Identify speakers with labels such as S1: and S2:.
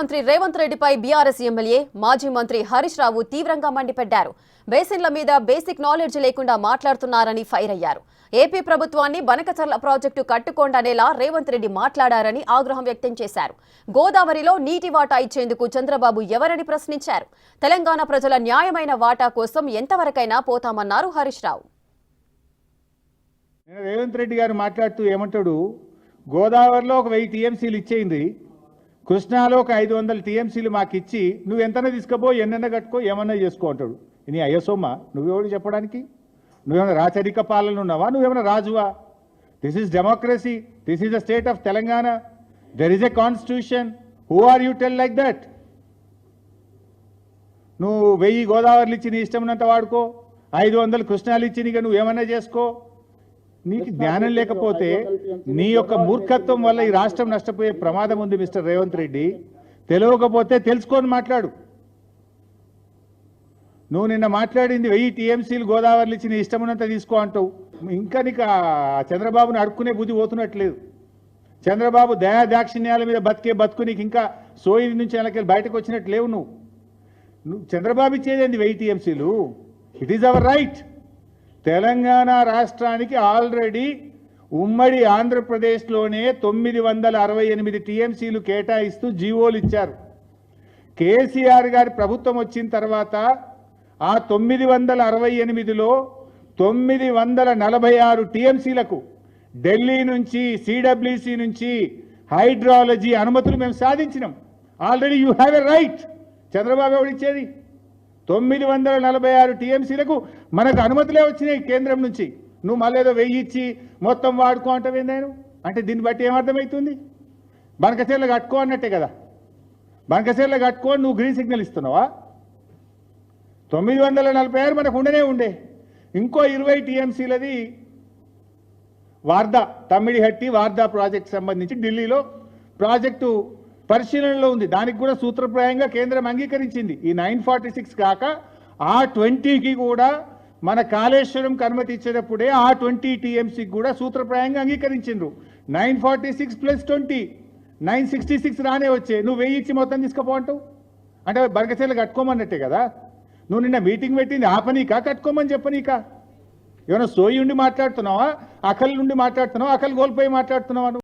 S1: మంత్రి రేవంత్ రెడ్డిపై BRS MLA మాజీ మంత్రి హరీష్ రావు తీవ్రంగా మండిపడ్డారు. బేసిన్ల మీద బేసిక్ నాలెడ్జ్ లేకుండా మాట్లాడుతున్నారని ఫైర్ అయ్యారు. ఏపీ ప్రభుత్వాన్ని బనకచర్ల ప్రాజెక్టు కట్టుకోండనేలా రేవంత్ రెడ్డి మాట్లాడారని ఆగ్రహం వ్యక్తం చేశారు. గోదావరిలో నీటి వాటా ఇచ్చేందుకు చంద్రబాబు ఎవరని ప్రశ్నించారు. తెలంగాణ ప్రజల న్యాయమైన వాటా కోసం ఎంతవరకైనా పోతామన్నారు హరీష్ రావు.
S2: రేవంత్ రెడ్డి గారు మాట్లాడుతూ ఏమంటాడు, గోదావరిలో ఒక 1000 టీఎంసీలు ఇచ్చేయింది, కృష్ణాలో ఒక 500 టీఎంసీలు మాకు ఇచ్చి నువ్వు ఎంతనే తీసుకుపో, ఎన్నెన్న కట్టుకో, ఏమన్నా చేసుకో అంటాడు. నీ అయ్యసోమ్మా నువ్వెవడు చెప్పడానికి? నువ్వేమైనా రాచరిక పాలన ఉన్నావా? నువ్వేమైనా రాజువా? This is democracy, this is the state of Telangana, there is a constitution. Who are you tell like that? నువ్వు 1000 గోదావరిలు ఇచ్చి నీ ఇష్టం వాడుకో, 500 కృష్ణాలు ఇచ్చి నీకు నువ్వు ఏమన్నా చేసుకో. నీకు జ్ఞానం లేకపోతే నీ యొక్క మూర్ఖత్వం వల్ల ఈ రాష్ట్రం నష్టపోయే ప్రమాదం ఉంది మిస్టర్ రేవంత్ రెడ్డి. తెలియకపోతే తెలుసుకొని మాట్లాడు. నువ్వు నిన్న మాట్లాడింది 1000 టీఎంసీలు గోదావరిలు ఇచ్చి నీ ఇష్టమున్నంత తీసుకో అంటావు. ఇంకా నీకు చంద్రబాబుని అడుక్కునే బుద్ధి పోతున్నట్లేదు. చంద్రబాబు దయా దాక్షిణ్యాల మీద బతుకు నీకు ఇంకా సోయి నుంచి నెలకెళ్ళి బయటకు వచ్చినట్టు లేవు. నువ్వు చంద్రబాబు ఇచ్చేదేంది 1000 టీఎంసీలు? It is our right. Telangana రాష్ట్రానికి ఆల్రెడీ ఉమ్మడి ఆంధ్రప్రదేశ్లోనే 968 టీఎంసీలు కేటాయిస్తూ జీవోలు ఇచ్చారు. కేసీఆర్ గారి ప్రభుత్వం వచ్చిన తర్వాత ఆ 968లో 946 టీఎంసీలకు ఢిల్లీ నుంచి, సిడబ్ల్యూసి నుంచి హైడ్రాలజీ అనుమతులు మేము సాధించినాం. Already you have a right. Chandrababu ఎవడు ఇచ్చేది? 946 టీఎంసీలకు మనకు అనుమతులే వచ్చినాయి కేంద్రం నుంచి. నువ్వు మళ్ళీ ఏదో 1000 ఇచ్చి మొత్తం వాడుకో అంటావు. నేను అంటే దీన్ని బట్టి ఏమర్థమవుతుంది? బనకచెర్ల కట్టుకో అన్నట్టే కదా. బనకచెర్ల కట్టుకో నువ్వు గ్రీన్ సిగ్నల్ ఇస్తున్నావా? 946 మనకు ఉండే ఇంకో 20 టీఎంసీలది వార్దా, తమ్మిడిహట్టి వార్దా ప్రాజెక్ట్ సంబంధించి ఢిల్లీలో ప్రాజెక్టు పరిశీలనలో ఉంది. దానికి కూడా సూత్రప్రాయంగా కేంద్రం అంగీకరించింది. ఈ 946 కాక ఆ 20కి కూడా మన కాళేశ్వరంకి అనుమతి ఇచ్చేటప్పుడే ఆ 20 టీఎంసీకి కూడా సూత్రప్రాయంగా అంగీకరించిండ్రు. 946 + 20 966 రానే వచ్చే. నువ్వు 1000 ఇచ్చి మొత్తం తీసుకుపోంటావు అంటే బనకచెర్ల కట్టుకోమన్నట్టే కదా. నువ్వు నిన్న మీటింగ్ పెట్టింది ఆపనీకా కట్టుకోమని చెప్పనీకా? ఏమైనా సోయి ఉండి మాట్లాడుతున్నావా? అకలు నుండి మాట్లాడుతున్నావా? అకలు కోల్పోయి మాట్లాడుతున్నావా?